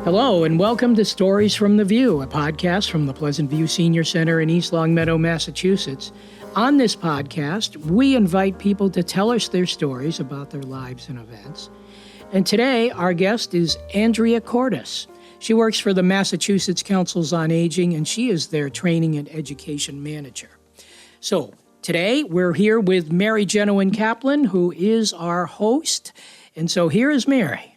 Hello, and welcome to Stories from the View, a podcast from the Pleasant View Senior Center in East Longmeadow, Massachusetts. On this podcast, we invite people to tell us their stories about their lives and events. And today, our guest is Andrea Cordis. She works for the Massachusetts Councils on Aging, and she is their training and education manager. So today, we're here with Mary Genowan Kaplan, who is our host. And so here is Mary.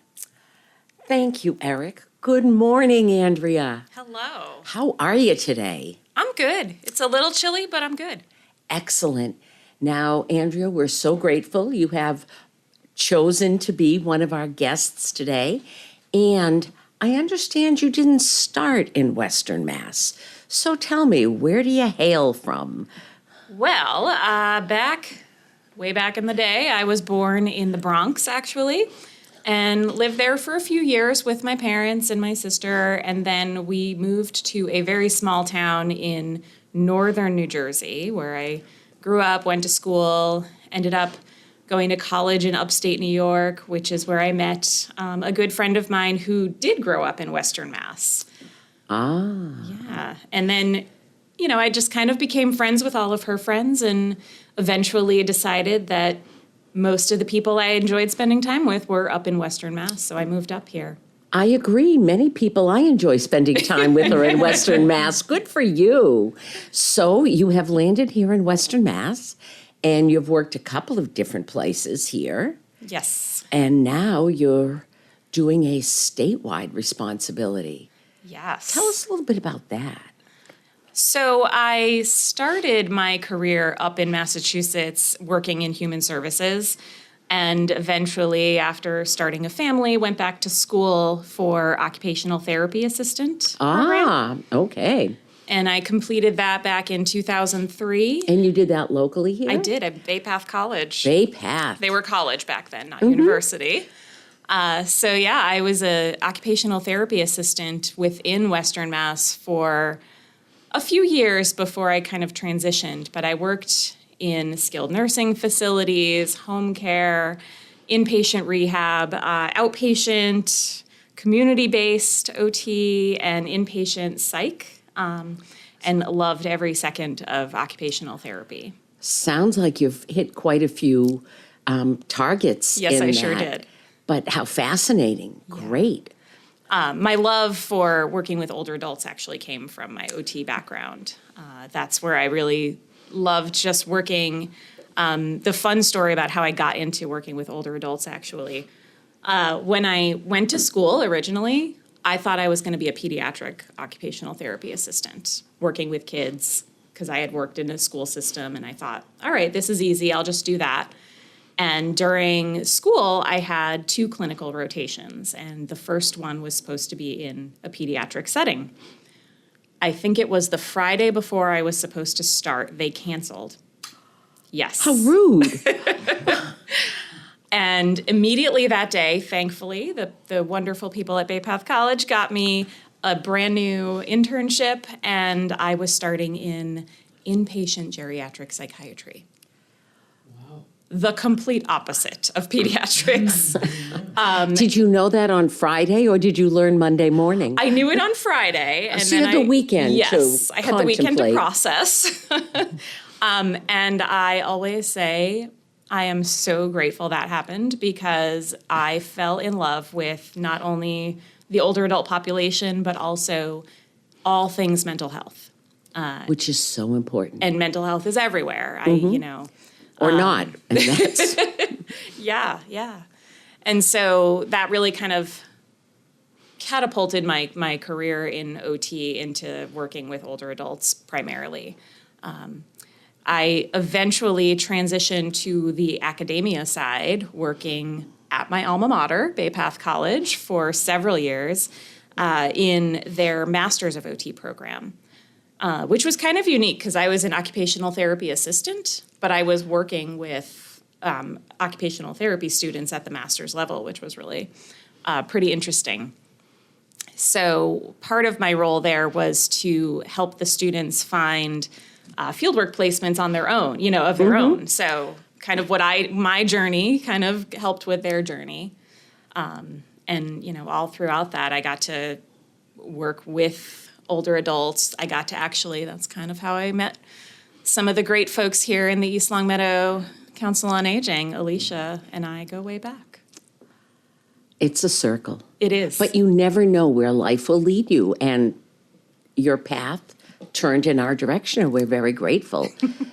Thank you, Eric. Good morning, Andrea. Hello. How are you today? I'm good. It's a little chilly, but I'm good. Excellent. Now, Andrea, we're so grateful you have chosen to be one of our guests today. And I understand you didn't start in Western Mass. So tell me, where do you hail from? Well, way back in the day, I was born in the Bronx, actually, and lived there for a few years with my parents and my sister. And then we moved to a very small town in northern New Jersey, where I grew up, went to school, ended up going to college in upstate New York, which is where I met a good friend of mine who did grow up in Western Mass. Ah. Yeah. And then, I just kind of became friends with all of her friends and eventually decided that most of the people I enjoyed spending time with were up in Western Mass, so I moved up here. I agree. Many people I enjoy spending time with are in Western Mass. Good for you. So you have landed here in Western Mass, and you've worked a couple of different places here. Yes. And now you're doing a statewide responsibility. Yes. Tell us a little bit about that. So I started my career up in Massachusetts working in human services, and eventually, after starting a family, went back to school for occupational therapy assistant program. Okay. And I completed that back in 2003. And you did that locally here? I did at Bay Path College. Bay Path. They were college back then, not university. I was an occupational therapy assistant within Western Mass for a few years before I kind of transitioned. But I worked in skilled nursing facilities, home care, inpatient rehab, outpatient, community-based OT, and inpatient psych, and loved every second of occupational therapy. Sounds like you've hit quite a few targets. Yes, I sure did. But how fascinating. Yeah. Great. My love for working with older adults actually came from my OT background. That's where I really loved just working. The fun story about how I got into working with older adults, actually. When I went to school originally, I thought I was going to be a pediatric occupational therapy assistant, working with kids, because I had worked in a school system, and I thought, all right, this is easy, I'll just do that. And during school, I had 2 clinical rotations, and the first one was supposed to be in a pediatric setting. I think it was the Friday before I was supposed to start, they canceled. Yes. How rude. And immediately that day, thankfully, the wonderful people at Bay Path College got me a brand new internship, and I was starting in inpatient geriatric psychiatry. The complete opposite of pediatrics. Did you know that on Friday, or did you learn Monday morning? I knew it on Friday. And so you had the weekend to Yes, I had the weekend to contemplate. process. And I always say I am so grateful that happened, because I fell in love with not only the older adult population, but also all things mental health. Which is so important. And mental health is everywhere. Or not. And that's Yeah. And so that really kind of catapulted my career in OT into working with older adults primarily. I eventually transitioned to the academia side, working at my alma mater, Bay Path College, for several years in their Masters of OT program. Which was kind of unique because I was an occupational therapy assistant, but I was working with occupational therapy students at the master's level, which was really pretty interesting. So part of my role there was to help the students find fieldwork placements on their own, of their own. So kind of my journey kind of helped with their journey. And, all throughout that, I got to work with older adults. I got to that's kind of how I met some of the great folks here in the East Longmeadow Council on Aging. Alicia and I go way back. It's a circle. It is. But you never know where life will lead you. And your path turned in our direction, and we're very grateful.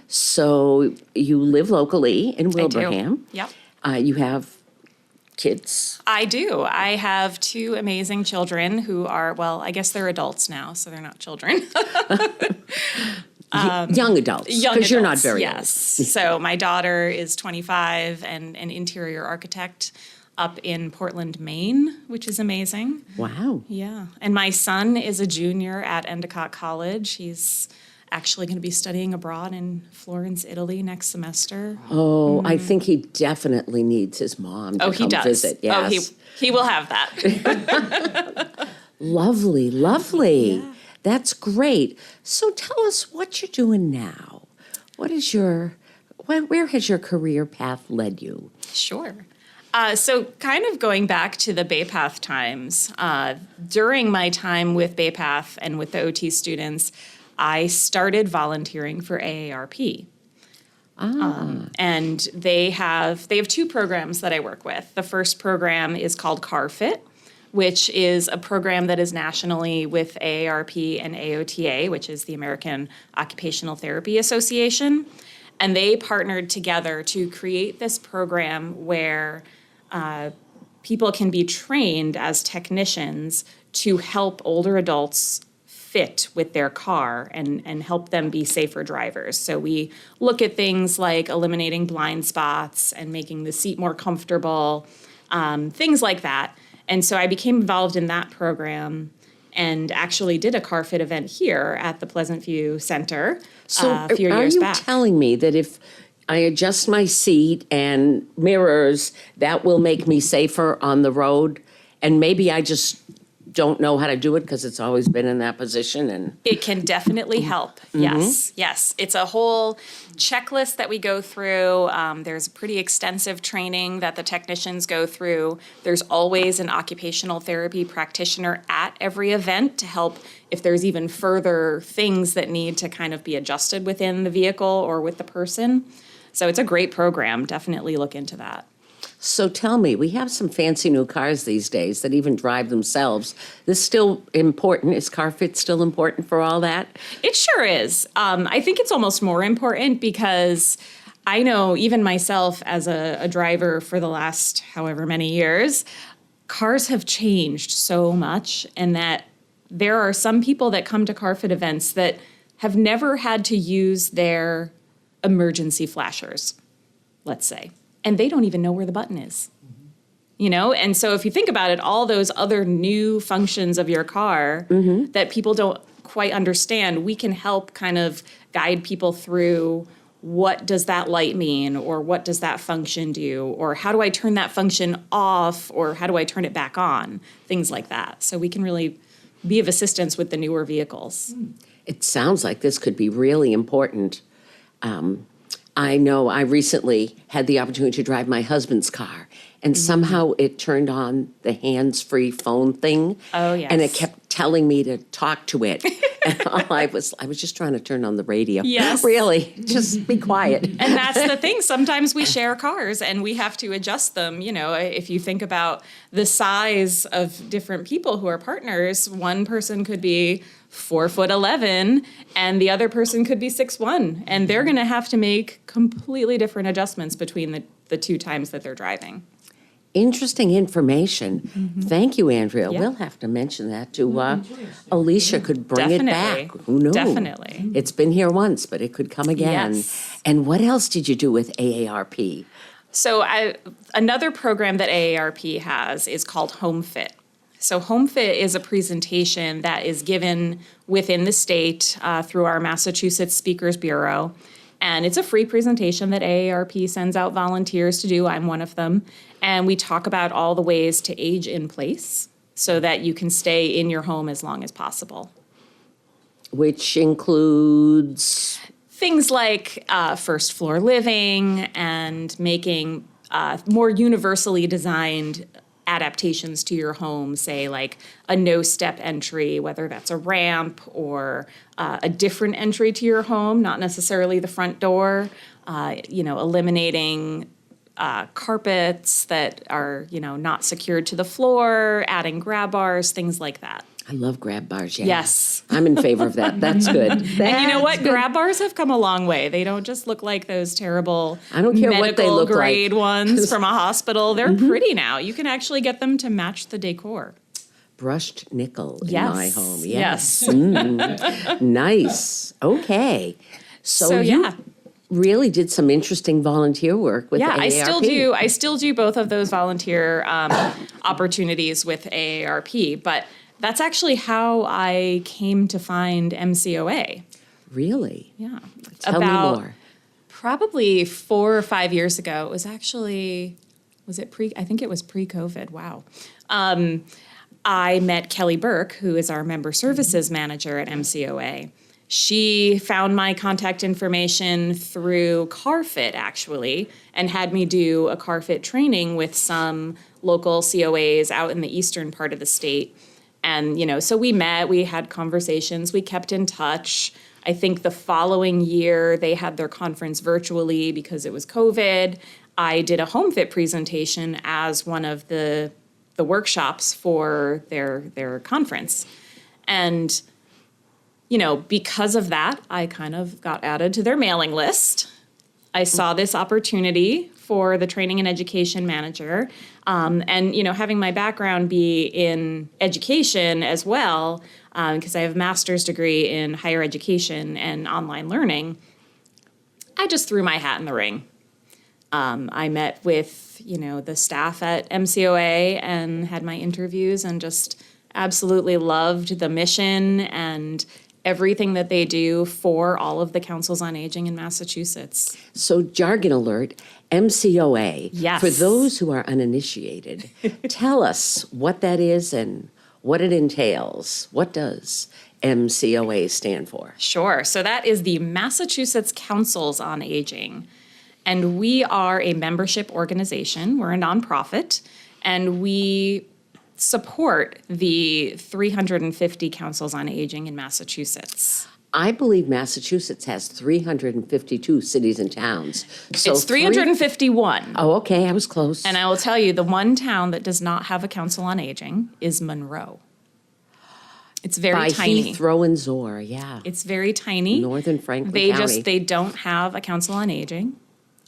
So you live locally in Wilbraham. Yep. You have kids. I do. I have two amazing children who are, well, I guess they're adults now, so they're not children. Young adults. Because you're not very yes. So my daughter is 25 and an interior architect up in Portland, Maine, which is amazing. Wow. Yeah. And my son is a junior at Endicott College. He's actually going to be studying abroad in Florence, Italy next semester. Oh, I think he definitely needs his mom to come visit. Yes. He will have that. Lovely, lovely. Yeah. That's great. So tell us what you're doing now. Where has your career path led you? Sure. So kind of going back to the Bay Path times, during my time with Bay Path and with the OT students, I started volunteering for AARP. And they have two programs that I work with. The first program is called CarFit, which is a program that is nationally with AARP and AOTA, which is the American Occupational Therapy Association. And they partnered together to create this program where people can be trained as technicians to help older adults fit with their car and help them be safer drivers. So we look at things like eliminating blind spots and making the seat more comfortable, things like that. And so I became involved in that program and actually did a CarFit event here at the Pleasant View Center a few years back. Are you telling me that if I adjust my seat and mirrors, that will make me safer on the road? And maybe I just don't know how to do it because it's always been in that position. And it can definitely help. Yes. It's a whole checklist that we go through. There's pretty extensive training that the technicians go through. There's always an occupational therapy practitioner at every event to help if there's even further things that need to kind of be adjusted within the vehicle or with the person. So it's a great program. Definitely look into that. So tell me, we have some fancy new cars these days that even drive themselves. This still important? Is CarFit still important for all that? It sure is. I think it's almost more important because I know even myself as a driver for the last however many years, cars have changed so much, and that there are some people that come to CarFit events that have never had to use their emergency flashers, let's say. And they don't even know where the button is, And so if you think about it, all those other new functions of your car that people don't quite understand, we can help kind of guide people through what does that light mean, or what does that function do, or how do I turn that function off, or how do I turn it back on, things like that. So we can really be of assistance with the newer vehicles. It sounds like this could be really important. I know I recently had the opportunity to drive my husband's car, and somehow it turned on the hands-free phone thing. Oh, yes. And it kept telling me to talk to it. And I was just trying to turn on the radio. Yes. Really, just be quiet. And that's the thing. Sometimes we share cars and we have to adjust them. If you think about the size of different people who are partners, one person could be 4'11" and the other person could be 6'1", and they're going to have to make completely different adjustments between the two times that they're driving. Interesting information. Thank you, Andrea. Yeah. We'll have to mention that to Alicia. Could bring it back. Who knows? Definitely. It's been here once, but it could come again. Yes. And what else did you do with AARP? So another program that AARP has is called HomeFit. So HomeFit is a presentation that is given within the state through our Massachusetts Speakers Bureau. And it's a free presentation that AARP sends out volunteers to do. I'm one of them. And we talk about all the ways to age in place so that you can stay in your home as long as possible. Which includes? Things like first floor living and making more universally designed adaptations to your home, say like a no-step entry, whether that's a ramp or a different entry to your home, not necessarily the front door, eliminating carpets that are, not secured to the floor, adding grab bars, things like that. I love grab bars, yeah. Yes. I'm in favor of that. That's good. And you know what? That's good. Grab bars have come a long way. They don't just look like those terrible I don't care what they medical look grade like. ones from a hospital. They're pretty now. You can actually get them to match the decor. Brushed nickel in Yes. my home. Yes. Nice. Okay. So you yeah. really did some interesting volunteer work with Yeah, AARP. I still do both of those volunteer opportunities with AARP, but that's actually how I came to find MCOA. Really? Yeah. Tell me more. Probably 4 or 5 years ago. It was actually, I think it was pre-COVID. Wow. I met Kelly Burke, who is our member services manager at MCOA. She found my contact information through CarFit, actually, and had me do a CarFit training with some local COAs out in the eastern part of the state. And, so we met, we had conversations, we kept in touch. I think the following year they had their conference virtually because it was COVID. I did a home fit presentation as one of the workshops for their conference. And, because of that, I kind of got added to their mailing list. I saw this opportunity for the training and education manager. And, having my background be in education as well, because I have a master's degree in higher education and online learning, I just threw my hat in the ring. I met with, the staff at MCOA and had my interviews and just absolutely loved the mission and everything that they do for all of the councils on aging in Massachusetts. So, jargon alert, MCOA. Yes. For those who are uninitiated, tell us what that is and what it entails. What does MCOA stand for? Sure. So that is the Massachusetts Councils on Aging. And we are a membership organization. We're a nonprofit. And we support the 350 councils on aging in Massachusetts. I believe Massachusetts has 352 cities and towns. So It's 351. Oh, okay, I was close. And I will tell you, the one town that does not have a council on aging is Monroe. It's very By tiny. Heathrow and Zor, yeah. It's very tiny. Northern Franklin They County. they don't have a council on aging.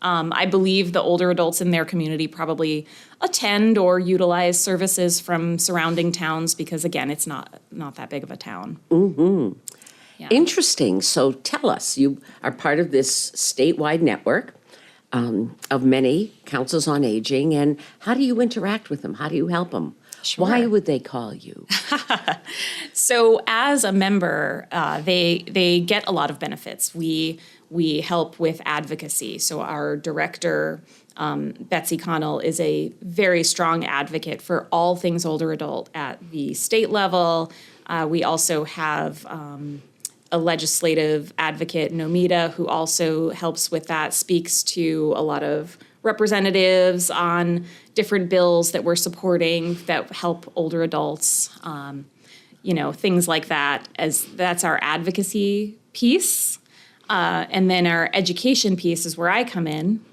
I believe the older adults in their community probably attend or utilize services from surrounding towns because, again, it's not that big of a town. Yeah. Interesting. So tell us, you are part of this statewide network of many councils on aging, and how do you interact with them? How do you help them? Sure. Why would they call you? So as a member, they get a lot of benefits. We help with advocacy. So our director, Betsy Connell, is a very strong advocate for all things older adult at the state level. We also have a legislative advocate, Nomita, who also helps with that, speaks to a lot of representatives on different bills that we're supporting that help older adults, things like that. As that's our advocacy piece. And then our education piece is where I come in.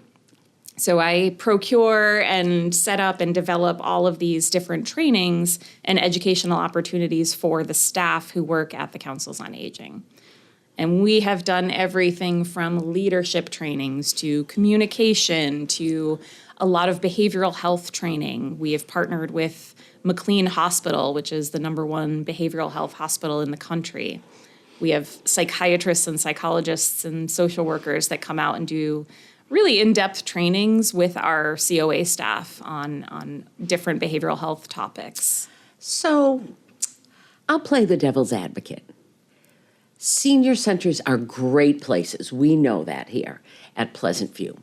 So I procure and set up and develop all of these different trainings and educational opportunities for the staff who work at the councils on aging. And we have done everything from leadership trainings to communication to a lot of behavioral health training. We have partnered with McLean Hospital, which is the #1 behavioral health hospital in the country. We have psychiatrists and psychologists and social workers that come out and do really in-depth trainings with our COA staff on different behavioral health topics. So I'll play the devil's advocate. Senior centers are great places. We know that here at Pleasant View.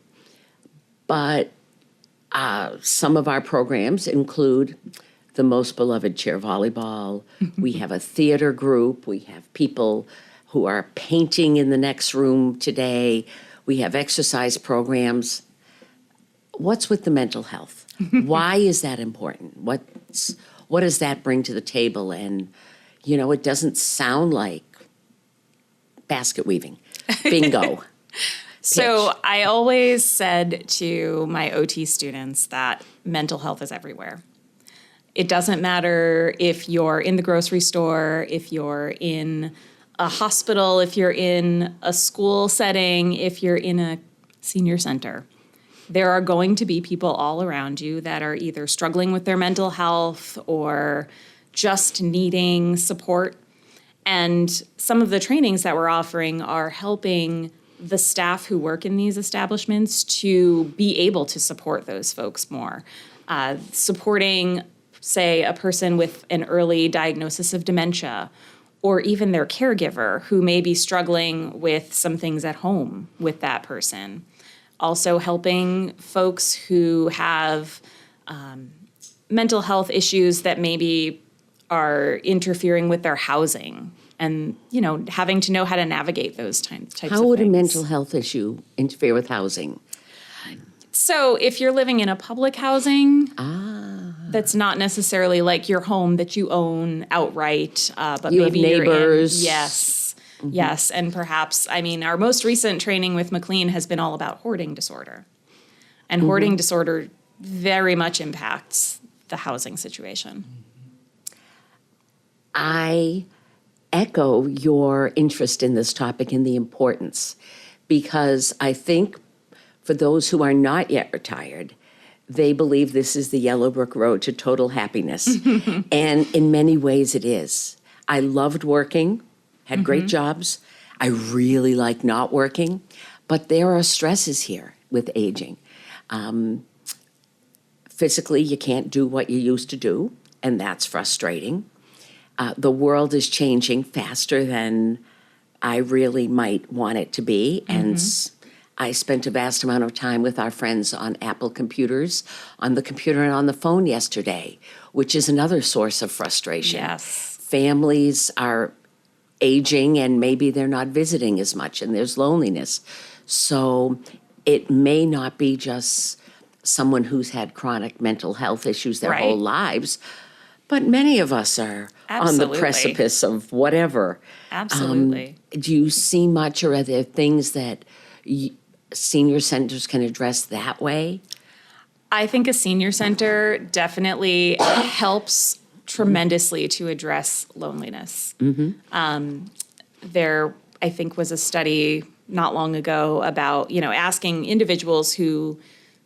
But some of our programs include the most beloved chair volleyball. We have a theater group. We have people who are painting in the next room today. We have exercise programs. What's with the mental health? Why is that important? What does that bring to the table? And, it doesn't sound like basket weaving. Bingo. So Pitch. I always said to my OT students that mental health is everywhere. It doesn't matter if you're in the grocery store, if you're in a hospital, if you're in a school setting, if you're in a senior center. There are going to be people all around you that are either struggling with their mental health or just needing support. And some of the trainings that we're offering are helping the staff who work in these establishments to be able to support those folks more. Supporting, say, a person with an early diagnosis of dementia, or even their caregiver who may be struggling with some things at home with that person. Also helping folks who have mental health issues that maybe are interfering with their housing and, having to know how to navigate those types of things. How would a mental health issue interfere with housing? So if you're living in a public housing, that's not necessarily like your home that you own outright, but You maybe have you're in. neighbors. Yes, yes, and perhaps, our most recent training with McLean has been all about hoarding disorder. And hoarding disorder very much impacts the housing situation. I echo your interest in this topic and the importance, because I think for those who are not yet retired, they believe this is the Yellow Brick Road to total happiness. And in many ways it is. I loved working, had great jobs. I really like not working, but there are stresses here with aging. Physically, you can't do what you used to do, and that's frustrating. The world is changing faster than I really might want it to be, and I spent a vast amount of time with our friends on Apple computers, on the computer and on the phone yesterday, which is another source of frustration. Yes. Families are aging and maybe they're not visiting as much and there's loneliness. So it may not be just someone who's had chronic mental health issues their whole lives, but many of us are on the precipice of whatever. Absolutely. Do you see much, or are there things that senior centers can address that way? I think a senior center definitely helps tremendously to address loneliness. There, I think, was a study not long ago about, asking individuals who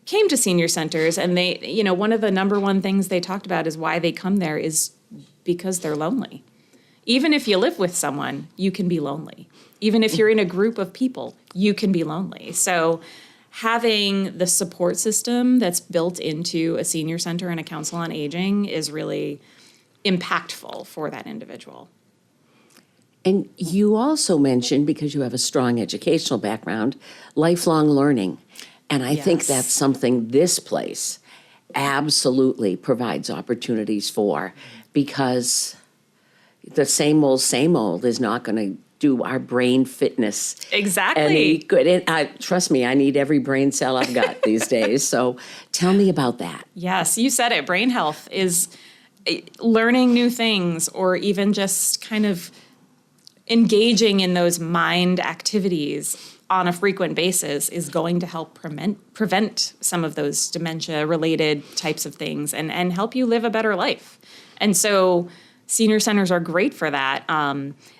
came to senior centers, and they, one of the number one things they talked about is why they come there is because they're lonely. Even if you live with someone, you can be lonely. Even if you're in a group of people, you can be lonely. So having the support system that's built into a senior center and a council on aging is really impactful for that individual. And you also mentioned, because you have a strong educational background, lifelong learning. And I think Yes. that's something this place absolutely provides opportunities for, because the same old is not going to do our brain fitness Exactly. any good. And trust me, I need every brain cell I've got these days. So tell me about that. Yes, you said it. Brain health is learning new things, or even just kind of engaging in those mind activities on a frequent basis is going to help prevent some of those dementia-related types of things and help you live a better life. And so senior centers are great for that.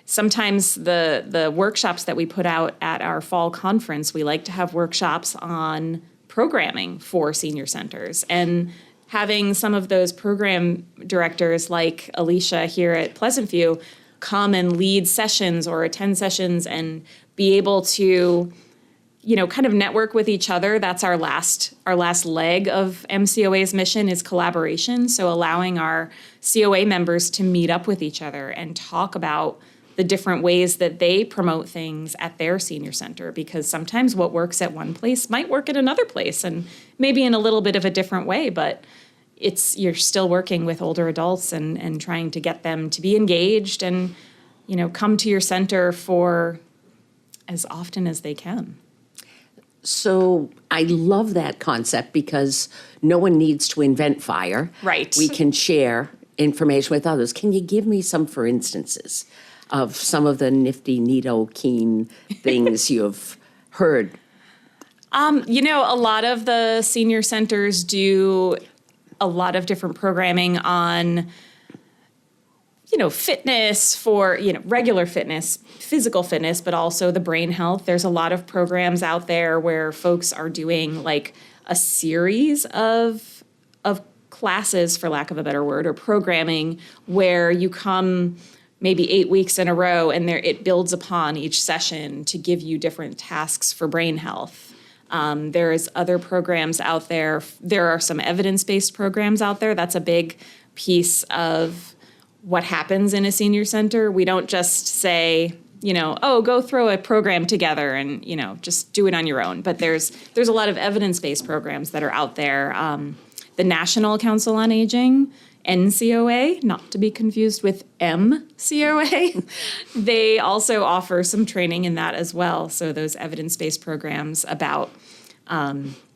Sometimes the workshops that we put out at our fall conference, we like to have workshops on programming for senior centers. And having some of those program directors like Alicia here at Pleasant View come and lead sessions or attend sessions and be able to, kind of network with each other. That's our last leg of MCOA's mission is collaboration. So allowing our COA members to meet up with each other and talk about the different ways that they promote things at their senior center, because sometimes what works at one place might work at another place, and maybe in a little bit of a different way, but you're still working with older adults and trying to get them to be engaged and, come to your center for as often as they can. So I love that concept because no one needs to invent fire. Right. We can share information with others. Can you give me some, for instances, of some of the nifty, neato, keen things you've heard? A lot of the senior centers do a lot of different programming on, fitness for, regular fitness, physical fitness, but also the brain health. There's a lot of programs out there where folks are doing like a series of classes, for lack of a better word, or programming where you come maybe 8 weeks in a row and it builds upon each session to give you different tasks for brain health. There's other programs out there. There are some evidence-based programs out there. That's a big piece of what happens in a senior center. We don't just say, go throw a program together and, just do it on your own. But there's a lot of evidence-based programs that are out there. The National Council on Aging, NCOA, not to be confused with MCOA, they also offer some training in that as well. So those evidence-based programs about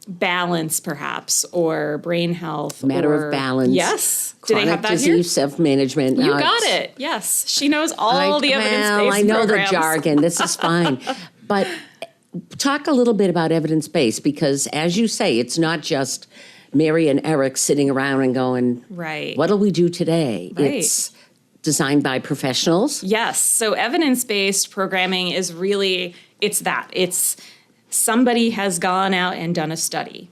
balance, perhaps, or brain health. Matter or, of balance. Yes. Did they have that disease here? self-management. You got it. Yes. She knows all the evidence-based I know programs. the jargon. This is fine. But talk a little bit about evidence-based because, as you say, it's not just Mary and Eric sitting around and going, Right. what'll we do today? Right. It's designed by professionals. Yes. So evidence-based programming is really, it's that. It's somebody has gone out and done a study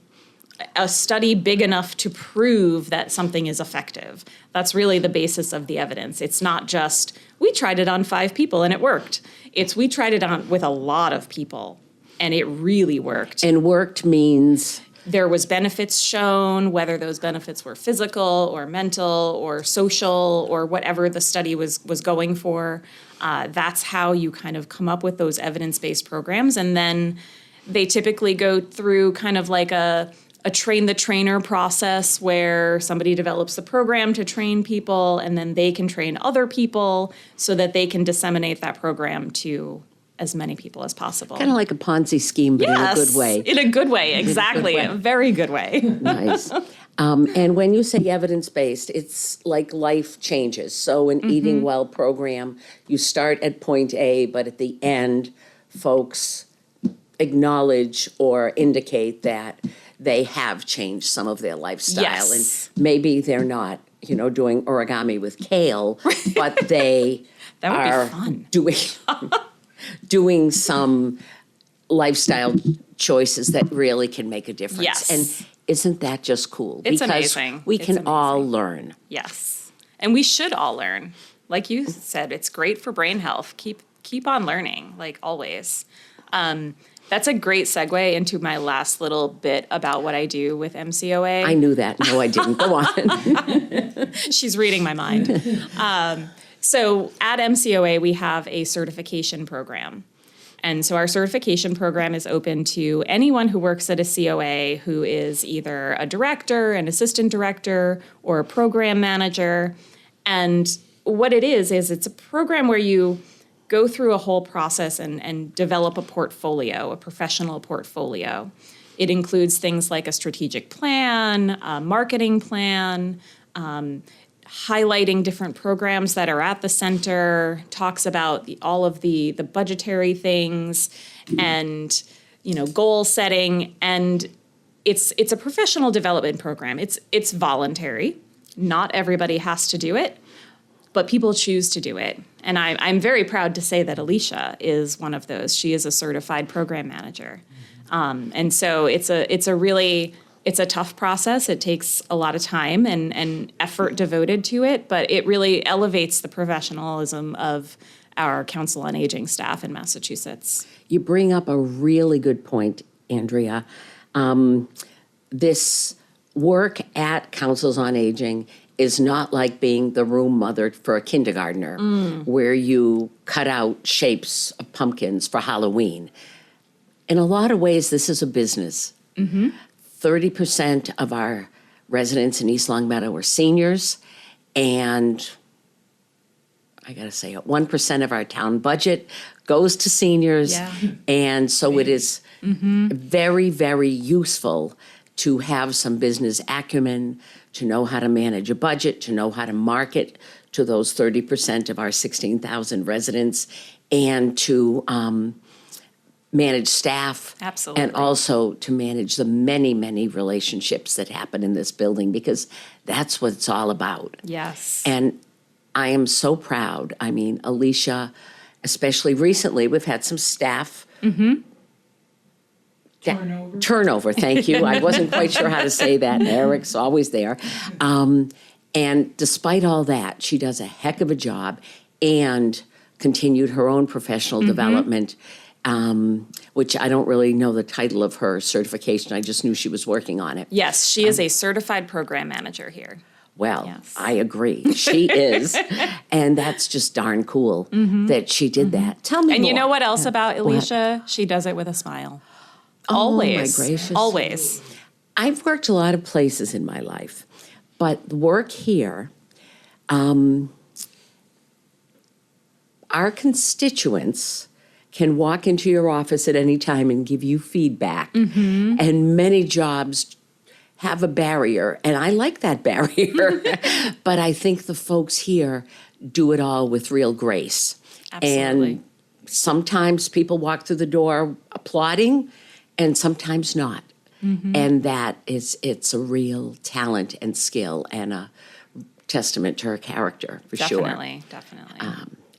big enough to prove that something is effective. That's really the basis of the evidence. It's not just, we tried it on 5 people and it worked. It's, we tried it on with a lot of people and it really worked. And worked means... There was benefits shown, whether those benefits were physical or mental or social or whatever the study was going for. That's how you kind of come up with those evidence-based programs. And then they typically go through kind of like a train the trainer process where somebody develops the program to train people and then they can train other people so that they can disseminate that program to as many people as possible. Kind of like a Ponzi scheme, but in a good way. In a good way, exactly. A very good way. Nice. And when you say evidence-based, it's like life changes. So an Eating Well program, you start at point A, but at the end, folks acknowledge or indicate that they have changed some of their lifestyle. Yes. And maybe they're not, doing origami with kale, but they That would are be fun. doing some lifestyle choices that really can make a difference. Yes. And isn't that just cool? It's because amazing. we It's can amazing. all learn. Yes. And we should all learn. Like you said, it's great for brain health. Keep on learning, like always. That's a great segue into my last little bit about what I do with MCOA. I knew that. No, I didn't. Go on. She's reading my mind. So at MCOA, we have a certification program. And so our certification program is open to anyone who works at a COA who is either a director, an assistant director, or a program manager. And what it is it's a program where you go through a whole process and develop a portfolio, a professional portfolio. It includes things like a strategic plan, a marketing plan, highlighting different programs that are at the center, talks about all of the budgetary things and, goal setting. And it's a professional development program. It's voluntary. Not everybody has to do it, but people choose to do it. And I'm very proud to say that Alicia is one of those. She is a certified program manager. And so it's a tough process. It takes a lot of time and effort devoted to it, but it really elevates the professionalism of our Council on Aging staff in Massachusetts. You bring up a really good point, Andrea. This work at Councils on Aging is not like being the room mother for a kindergartner where you cut out shapes of pumpkins for Halloween. In a lot of ways, this is a business. 30% of our residents in East Longmeadow are seniors, and I got to say it, 1% of our town budget goes to seniors. Yeah. And so it is very, very useful to have some business acumen, to know how to manage a budget, to know how to market to those 30% of our 16,000 residents, and to manage staff. Absolutely. And also to manage the many, many relationships that happen in this building, because that's what it's all about. Yes. And I am so proud. I mean, Alicia, especially recently, we've had some staff turnover, thank you. I wasn't quite sure how to say that. Eric's always there. And despite all that, she does a heck of a job and continued her own professional development, which I don't really know the title of her certification. I just knew she was working on it. Yes, she is a certified program manager here. Well, Yes. I agree. She is. And that's just darn cool that she did that. Tell me And more. you know what else about Alicia? She does it with a smile. Always. Oh, my gracious. Always. I've worked a lot of places in my life, but the work here, our constituents can walk into your office at any time and give you feedback. And many jobs have a barrier, and I like that barrier. But I think the folks here do it all with real grace. Absolutely. And sometimes people walk through the door applauding, and sometimes not. And it's a real talent and skill and a testament to her character, for sure. Definitely.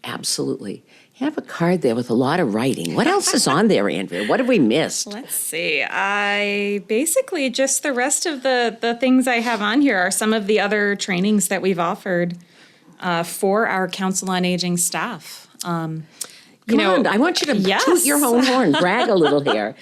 Absolutely. You have a card there with a lot of writing. What else is on there, Andrea? What have we missed? Let's see. I basically just the rest of the things I have on here are some of the other trainings that we've offered for our Council on Aging staff. Come on, I want you to toot your own horn, brag a little here.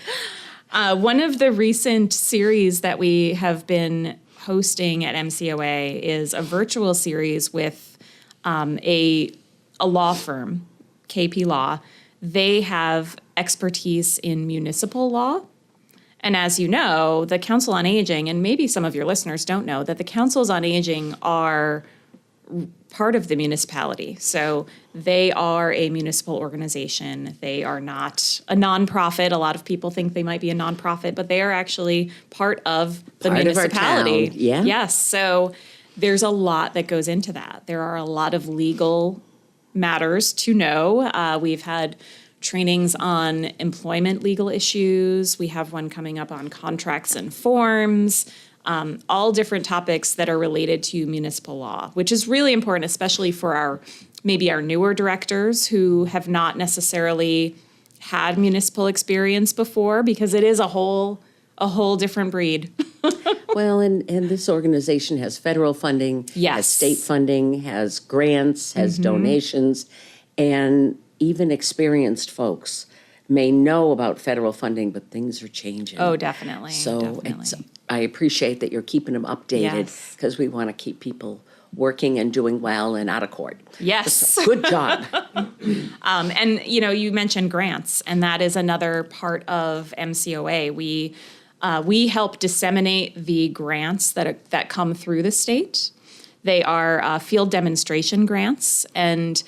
One of the recent series that we have been hosting at MCOA is a virtual series with a law firm, KP Law. They have expertise in municipal law. And as you know, the Council on Aging, and maybe some of your listeners don't know, that the Councils on Aging are part of the municipality. So they are a municipal organization. They are not a nonprofit. A lot of people think they might be a nonprofit, but they are actually part of the Part of our municipality. town, yeah. Yes. So there's a lot that goes into that. There are a lot of legal matters to know. We've had trainings on employment legal issues. We have one coming up on contracts and forms. All different topics that are related to municipal law, which is really important, especially for our newer directors who have not necessarily had municipal experience before, because it is a whole different breed. Well, and this organization has federal funding, Yes. has state funding, has grants, has donations, and even experienced folks may know about federal funding, but things are changing. Oh, definitely. So I appreciate that you're keeping them updated, Yes. because we want to keep people working and doing well and out of court. Yes. Good job. And you mentioned grants, and that is another part of MCOA. We help disseminate the grants that come through the state. They are field demonstration grants, and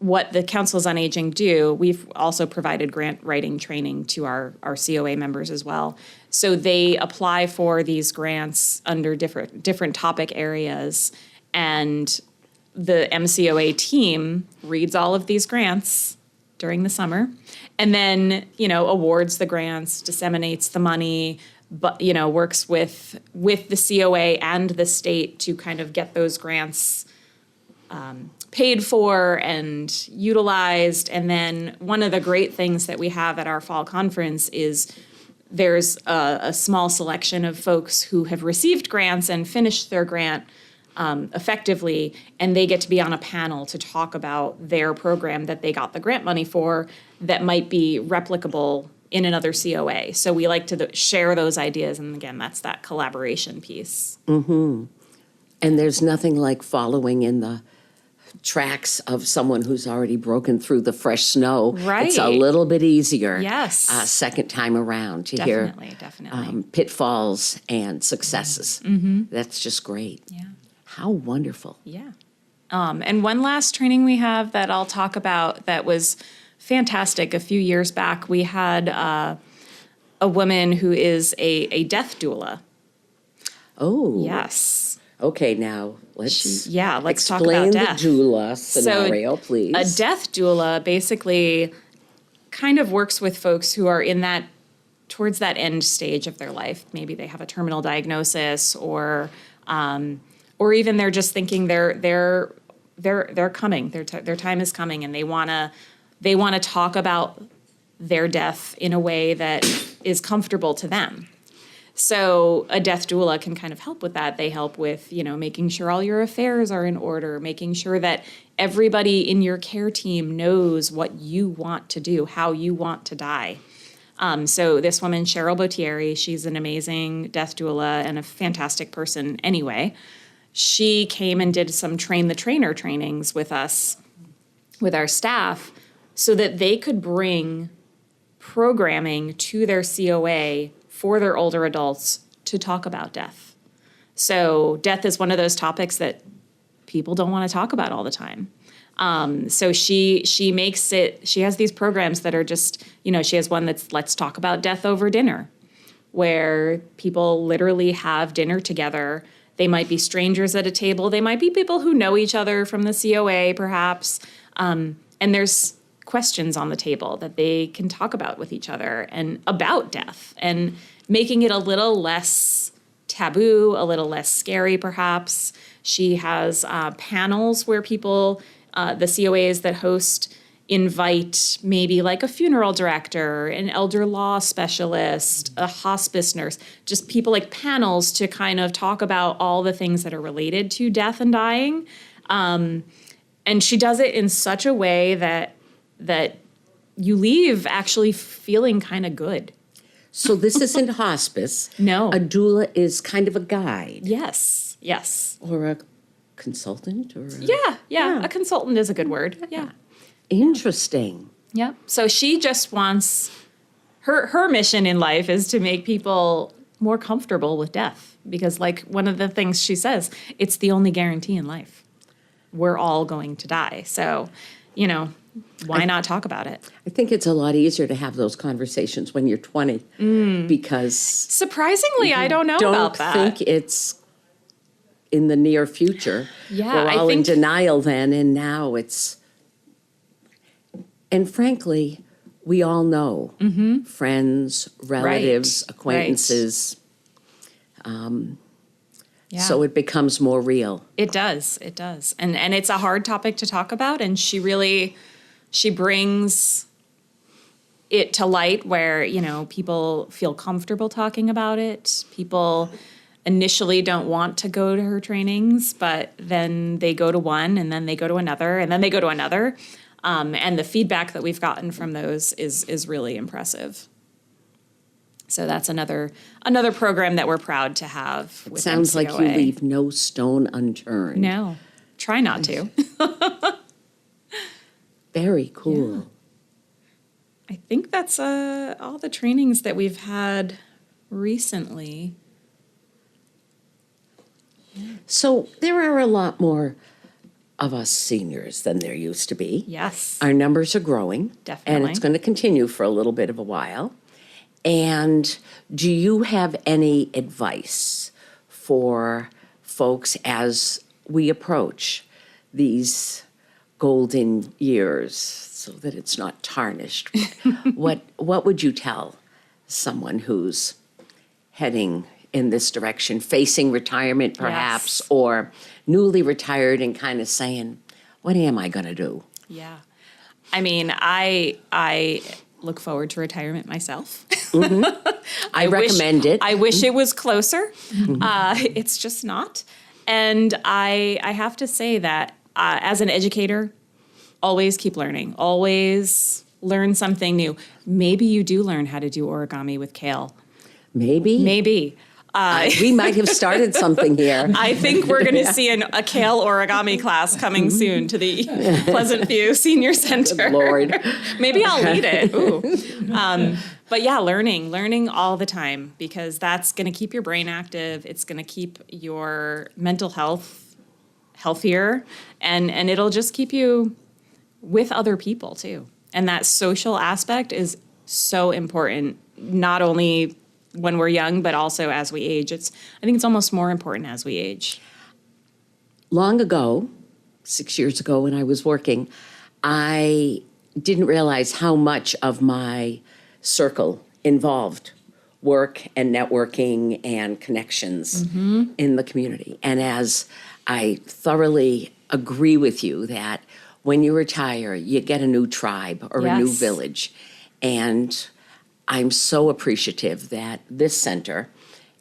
what the Councils on Aging do, we've also provided grant writing training to our COA members as well. So they apply for these grants under different topic areas, and the MCOA team reads all of these grants during the summer, and then awards the grants, disseminates the money, but works with the COA and the state to kind of get those grants paid for and utilized. And then one of the great things that we have at our fall conference is there's a small selection of folks who have received grants and finished their grant effectively, and they get to be on a panel to talk about their program that they got the grant money for that might be replicable in another COA. So we like to share those ideas, and again, that's that collaboration piece. And there's nothing like following in the tracks of someone who's already broken through the fresh snow. Right. It's a little bit easier. Yes. Second time around to Definitely. hear pitfalls and successes. That's just great. Yeah. How wonderful. Yeah. And one last training we have that I'll talk about that was fantastic. A few years back, we had a woman who is a death doula. Oh. Yes. Okay, now let's talk about death. Explain the doula scenario, please. A death doula basically kind of works with folks who are in towards that end stage of their life. Maybe they have a terminal diagnosis, or even they're just thinking they're coming. Their time is coming, and they wanna talk about their death in a way that is comfortable to them. So a death doula can kind of help with that. They help with, making sure all your affairs are in order, making sure that everybody in your care team knows what you want to do, how you want to die. So this woman, Cheryl Botieri, she's an amazing death doula and a fantastic person anyway. She came and did some train the trainer trainings with us, with our staff, so that they could bring programming to their COA for their older adults to talk about death. So death is one of those topics that people don't want to talk about all the time. So she makes it, she has these programs that are just, she has one that's let's talk about death over dinner, where people literally have dinner together. They might be strangers at a table. They might be people who know each other from the COA, perhaps. And there's questions on the table that they can talk about with each other and about death, and making it a little less taboo, a little less scary, perhaps. She has panels where people, the COAs that host, invite maybe like a funeral director, an elder law specialist, a hospice nurse, just people like panels to kind of talk about all the things that are related to death and dying. And she does it in such a way that you leave actually feeling kind of good. So this isn't hospice. No. A doula is kind of a guide. Yes. Or a consultant? Yeah. A consultant is a good word. Yeah. Interesting. Yep. So she just wants, her mission in life is to make people more comfortable with death. Because like one of the things she says, it's the only guarantee in life. We're all going to die. So, why not talk about it? I think it's a lot easier to have those conversations when you're 20 because surprisingly, I don't know about that. Don't think it's in the near future. Yeah, we're all in denial then, and now it's. And frankly, we all know friends, relatives, acquaintances. Yeah. So it becomes more real. It does. And it's a hard topic to talk about, and she brings it to light where, people feel comfortable talking about it. People initially don't want to go to her trainings, but then they go to one, and then they go to another, and then they go to another. And the feedback that we've gotten from those is really impressive. So that's another program that we're proud to have with MCOA. Sounds like you leave no stone unturned. No, try not to. Very cool. Yeah. I think that's all the trainings that we've had recently. So there are a lot more of us seniors than there used to be. Yes. Our numbers are growing. Definitely. And it's going to continue for a little bit of a while. And do you have any advice for folks as we approach these golden years so that it's not tarnished? What would you tell someone who's heading in this direction, facing retirement perhaps, Yes. or newly retired and kind of saying, what am I going to do? Yeah. I mean, I look forward to retirement myself. I recommend it. I wish it was closer. It's just not. And I have to say that as an educator, always keep learning. Always learn something new. Maybe you do learn how to do origami with kale. Maybe. We might have started something here. I think we're going to see a kale origami class coming soon to the Pleasant View Senior Center. Good Lord. Maybe I'll lead it. Ooh. But yeah, learning all the time, because that's going to keep your brain active. It's going to keep your mental health healthier, and it'll just keep you with other people too. And that social aspect is so important, not only when we're young, but also as we age. I think it's almost more important as we age. Long ago, 6 years ago when I was working, I didn't realize how much of my circle involved work and networking and connections in the community. And as I thoroughly agree with you that when you retire, you get a new tribe or a new Yes. village. And I'm so appreciative that this center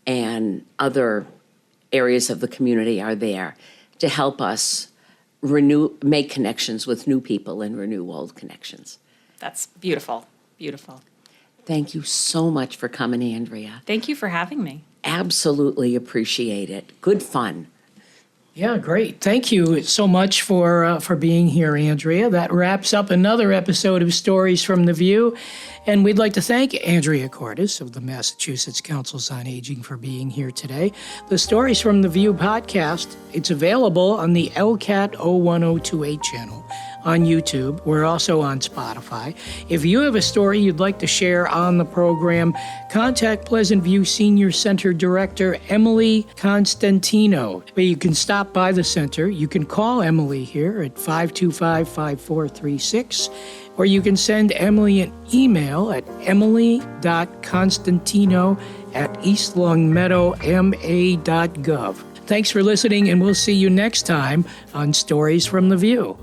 and other areas of the community are there to help us make connections with new people and renew old connections. That's beautiful, beautiful. Thank you so much for coming, Andrea. Thank you for having me. Absolutely appreciate it. Good fun. Yeah, great. Thank you so much for being here, Andrea. That wraps up another episode of Stories from the View. And we'd like to thank Andrea Cordis of the Massachusetts Councils on Aging for being here today. The Stories from the View podcast, it's available on the LCAT 01028 channel on YouTube. We're also on Spotify. If you have a story you'd like to share on the program, contact Pleasant View Senior Center Director Emily Constantino. You can stop by the center. You can call Emily here at 525-5436, or you can send Emily an email at emily.constantino@eastlongmeadowma.gov. Thanks for listening, and we'll see you next time on Stories from the View.